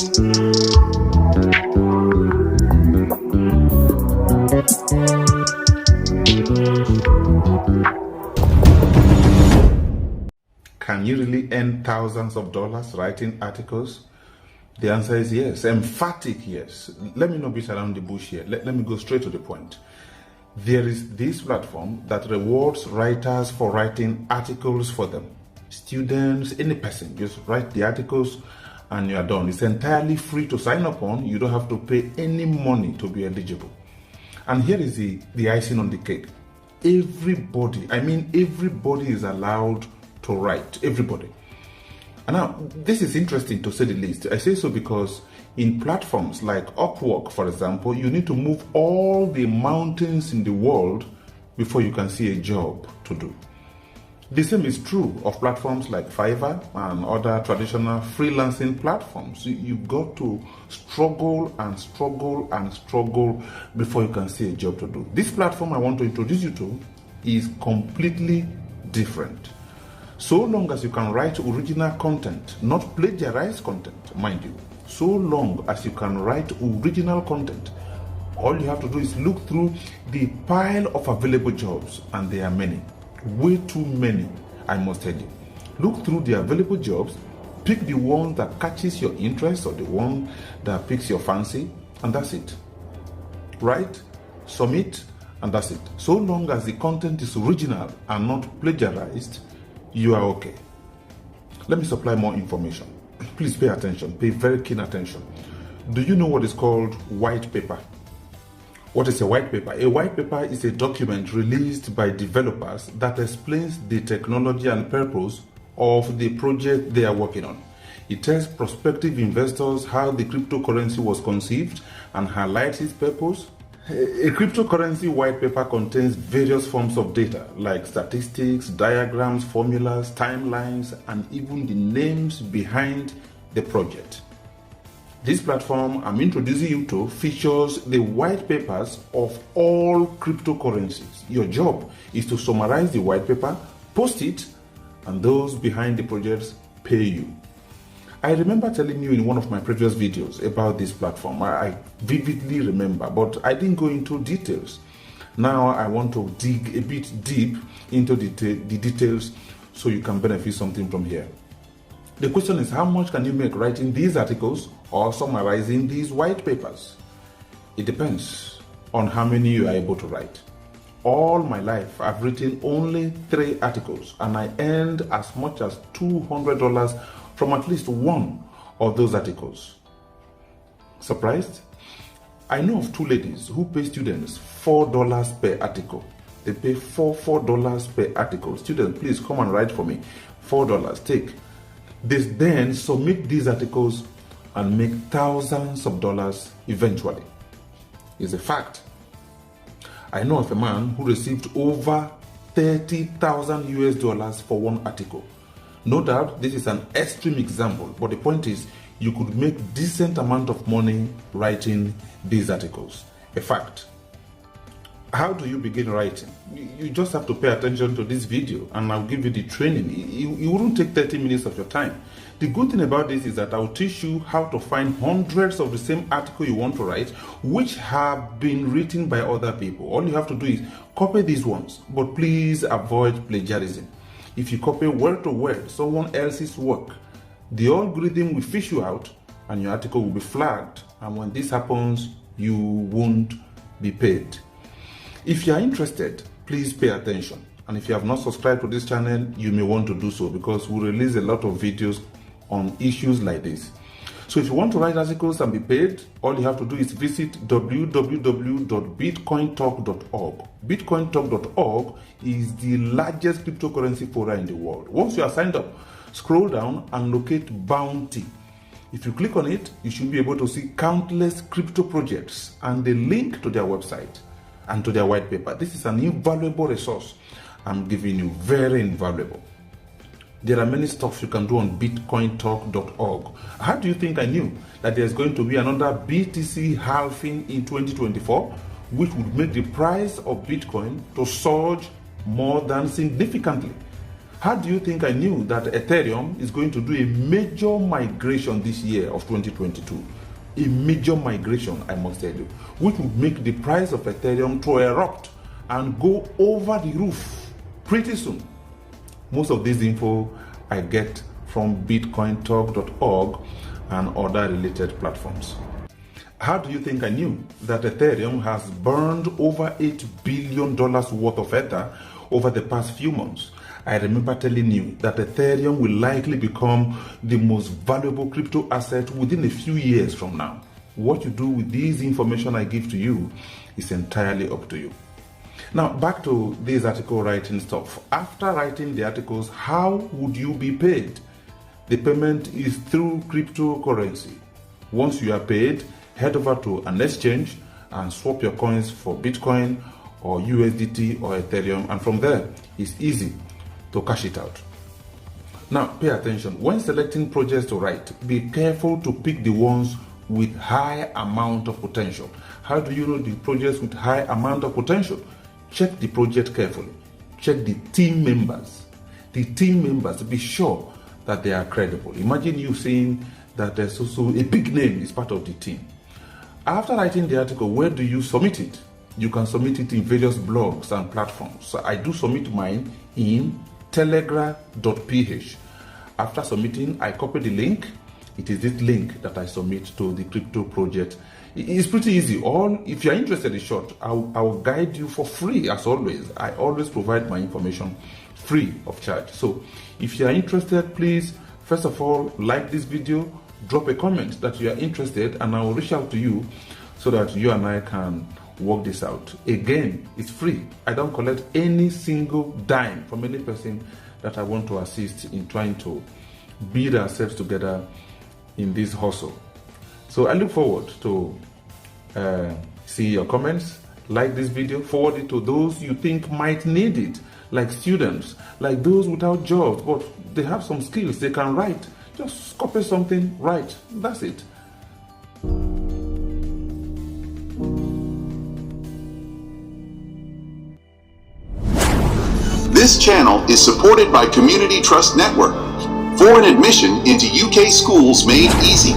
Can you really earn thousands of dollars writing articles? The answer is yes, emphatic yes. Let me not beat around the bush here. Let me go straight to the point. There is this platform that rewards writers for writing articles for them. Students, any person, just write the articles and you are done. It's entirely free to sign up on. You don't have to pay any money to be eligible. And here is the icing on the cake. Everybody, I mean everybody is allowed to write, everybody. And now, this is interesting to say the least. I say so because in platforms like Upwork, for example, you need to move all the mountains in the world before you can see a job to do. The same is true of platforms like Fiverr and other traditional freelancing platforms. You've got to struggle and struggle and struggle before you can see a job to do. This platform I want to introduce you to is completely different. So long as you can write original content, not plagiarized content, mind you. So long as you can write original content, all you have to do is look through the pile of available jobs, and there are many, way too many, I must tell you. Look through the available jobs, pick the one that catches your interest or the one that piques your fancy, and that's it. Write, submit, and that's it. So long as the content is original and not plagiarized, you are okay. Let me supply more information. Please pay attention, pay very keen attention. Do you know what is called white paper? What is a white paper? A white paper is a document released by developers that explains the technology and purpose of the project they are working on. It tells prospective investors how the cryptocurrency was conceived and highlights its purpose. A cryptocurrency white paper contains various forms of data like statistics, diagrams, formulas, timelines, and even the names behind the project. This platform I'm introducing you to features the white papers of all cryptocurrencies. Your job is to summarize the white paper, post it, and those behind the projects pay you. I remember telling you in one of my previous videos about this platform. I vividly remember, but I didn't go into details. Now I want to dig a bit deep into the details so you can benefit something from here. The question is, how much can you make writing these articles or summarizing these white papers? It depends on how many you are able to write. All my life, I've written only 3 articles and I earned as much as $200 from at least one of those articles. Surprised? I know of 2 ladies who pay students $4 per article. They pay $4 per article. Students, please come and write for me. $4, take. They then submit these articles and make thousands of dollars eventually. It's a fact. I know of a man who received over $30,000 US for one article. No doubt this is an extreme example, but the point is you could make decent amount of money writing these articles. A fact. How do you begin writing? You just have to pay attention to this video and I'll give you the training. It wouldn't take 30 minutes of your time. The good thing about this is that I'll teach you how to find hundreds of the same article you want to write which have been written by other people. All you have to do is copy these ones, but please avoid plagiarism. If you copy word to word someone else's work, the algorithm will fish you out and your article will be flagged. And when this happens, you won't be paid. If you are interested, please pay attention. And if you have not subscribed to this channel, you may want to do so because we release a lot of videos on issues like this. So if you want to write articles and be paid, all you have to do is visit www.bitcointalk.org. Bitcointalk.org is the largest cryptocurrency forum in the world. Once you are signed up, scroll down and locate Bounty. If you click on it, you should be able to see countless crypto projects and the link to their website and to their white paper. This is an invaluable resource I'm giving you, very invaluable. There are many stuff you can do on bitcointalk.org. How do you think I knew that there's going to be another BTC halving in 2024, which would make the price of Bitcoin to surge more than significantly? How do you think I knew that Ethereum is going to do a major migration this year of 2022? A major migration, I must tell you, which would make the price of Ethereum to erupt and go over the roof pretty soon. Most of this info I get from bitcointalk.org and other related platforms. How do you think I knew that Ethereum has burned over $8 billion worth of Ether over the past few months? I remember telling you that Ethereum will likely become the most valuable crypto asset within a few years from now. What you do with this information I give to you is entirely up to you. Now, back to this article writing stuff. After writing the articles, how would you be paid? The payment is through cryptocurrency. Once you are paid, head over to an exchange and swap your coins for Bitcoin or USDT or Ethereum, and from there, it's easy to cash it out. Now, pay attention. When selecting projects to write, be careful to pick the ones with high amount of potential. How do you know the projects with high amount of potential? Check the project carefully. Check the team members. The team members, be sure that they are credible. Imagine you saying that there's also a big name is part of the team. After writing the article, where do you submit it? You can submit it in various blogs and platforms. So I do submit mine in telegra.ph. After submitting, I copy the link. It is this link that I submit to the crypto project. It's pretty easy. If you're interested in short, I will guide you for free as always. I always provide my information free of charge. So if you are interested, please, first of all, like this video, drop a comment that you are interested, and I will reach out to you so that you and I can work this out. Again, it's free. I don't collect any single dime from any person that I want to assist in trying to build ourselves together in this hustle. So I look forward to see your comments. Like this video, forward it to those you think might need it, like students, like those without jobs, but they have some skills, they can write. Just copy something, write. That's it. This channel is supported by Community Trust Network. Foreign admission into UK schools made easy.